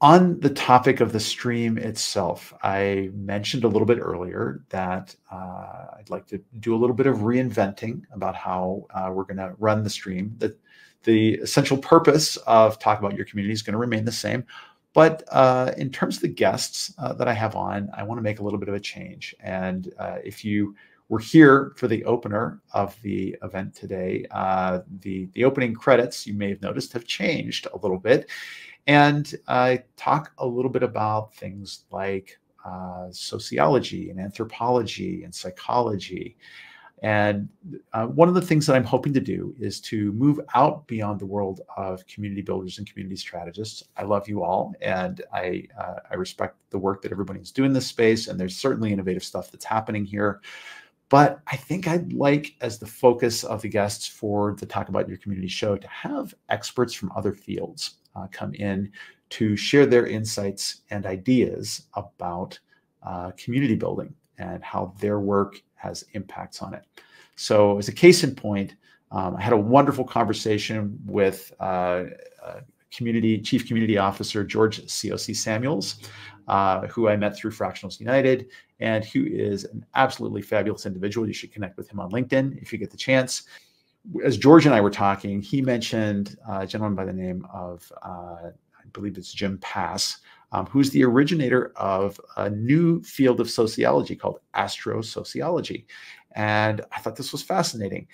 On the topic of the stream itself, I mentioned a little bit earlier that I'd like to do a little bit of reinventing about how we're going to run the stream. The essential purpose of Talk About Your Community is going to remain the same. But in terms of the guests that I have on, I want to make a little bit of a change. And if you were here for the opener of the event today, the opening credits, you may have noticed, have changed a little bit. And I talk a little bit about things like sociology and anthropology and psychology. And one of the things that I'm hoping to do is to move out beyond the world of community builders and community strategists. I love you all, and I respect the work that everybody's doing in this space, and there's certainly innovative stuff that's happening here. But I think I'd like, as the focus of the guests for the Talk About Your Community show, to have experts from other fields come in to share their insights and ideas about community building and how their work has impacts on it. So as a case in point, I had a wonderful conversation with Chief Community Officer George C.O.C. Samuels, who I met through Fractionals United, and who is an absolutely fabulous individual. You should connect with him on LinkedIn if you get the chance. As George and I were talking, he mentioned a gentleman by the name of, I believe it's Jim Pass, who's the originator of a new field of sociology called astrosociology. And I thought this was fascinating.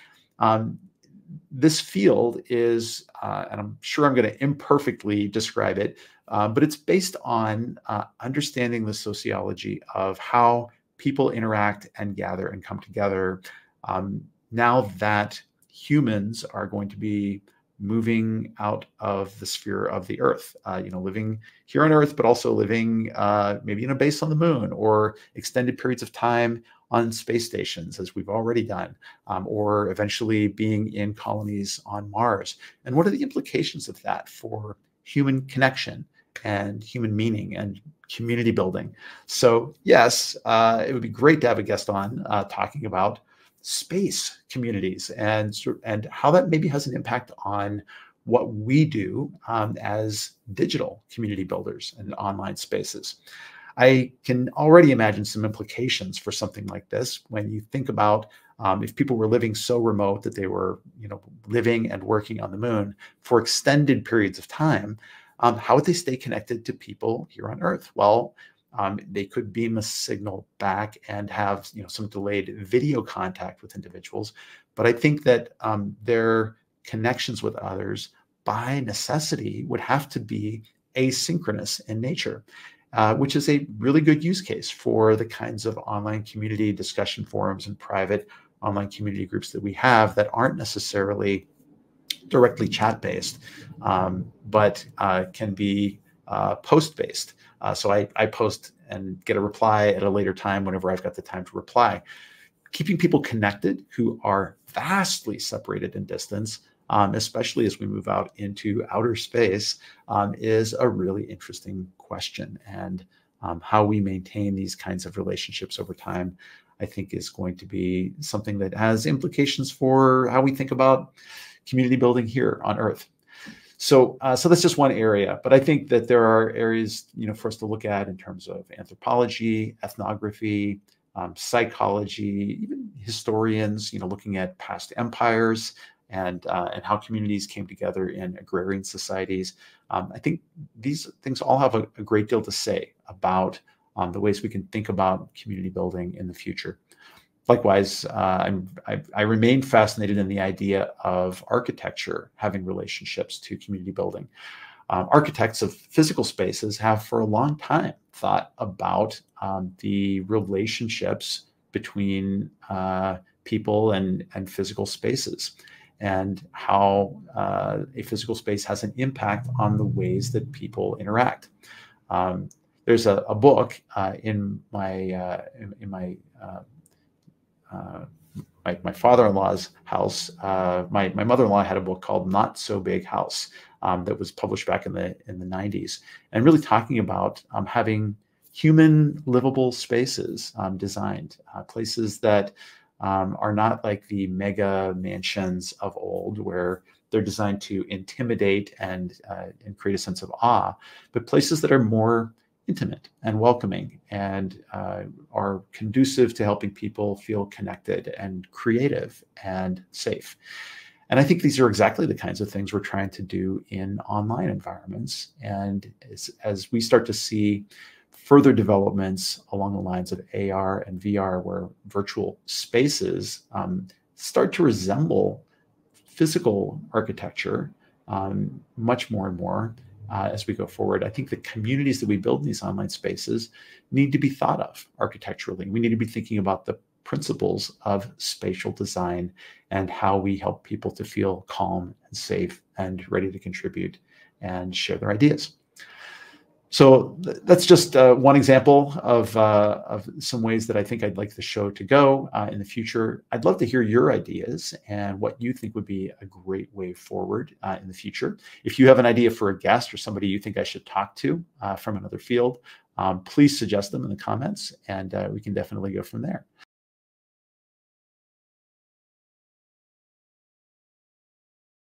This field is, and I'm sure I'm going to imperfectly describe it, but it's based on understanding the sociology of how people interact and gather and come together now that humans are going to be moving out of the sphere of the Earth, living here on Earth, but also living maybe in a base on the moon or extended periods of time on space stations, as we've already done, or eventually being in colonies on Mars. And what are the implications of that for human connection and human meaning and community building? So yes, it would be great to have a guest on talking about space communities and how that maybe has an impact on what we do as digital community builders and online spaces. I can already imagine some implications for something like this when you think about if people were living so remote that they were, living and working on the moon for extended periods of time. How would they stay connected to people here on Earth? Well, they could beam a signal back and have some delayed video contact with individuals. But I think that their connections with others by necessity would have to be asynchronous in nature, which is a really good use case for the kinds of online community discussion forums and private online community groups that we have that aren't necessarily directly chat-based, but can be post-based. So I post and get a reply at a later time whenever I've got the time to reply. Keeping people connected who are vastly separated in distance, especially as we move out into outer space, is a really interesting question. And how we maintain these kinds of relationships over time, I think, is going to be something that has implications for how we think about community building here on Earth. So that's just one area, but I think that there are areas, for us to look at in terms of anthropology, ethnography, psychology, even historians, looking at past empires and how communities came together in agrarian societies. I think these things all have a great deal to say about the ways we can think about community building in the future. Likewise, I remain fascinated in the idea of architecture having relationships to community building. Architects of physical spaces have for a long time thought about the relationships between people and physical spaces, and how a physical space has an impact on the ways that people interact. There's a book in my father-in-law's house. My mother-in-law had a book called Not So Big House that was published back in the 90s, and really talking about having human livable spaces designed, places that are not like the mega mansions of old where they're designed to intimidate and create a sense of awe, but places that are more intimate and welcoming and are conducive to helping people feel connected and creative and safe. And I think these are exactly the kinds of things we're trying to do in online environments. And as we start to see further developments along the lines of AR and VR, where virtual spaces start to resemble physical architecture much more and more as we go forward, I think the communities that we build in these online spaces need to be thought of architecturally. We need to be thinking about the principles of spatial design and how we help people to feel calm and safe and ready to contribute and share their ideas. So that's just one example of some ways that I think I'd like the show to go in the future. I'd love to hear your ideas and what you think would be a great way forward in the future. If you have an idea for a guest or somebody you think I should talk to from another field, please suggest them in the comments, and we can definitely go from there.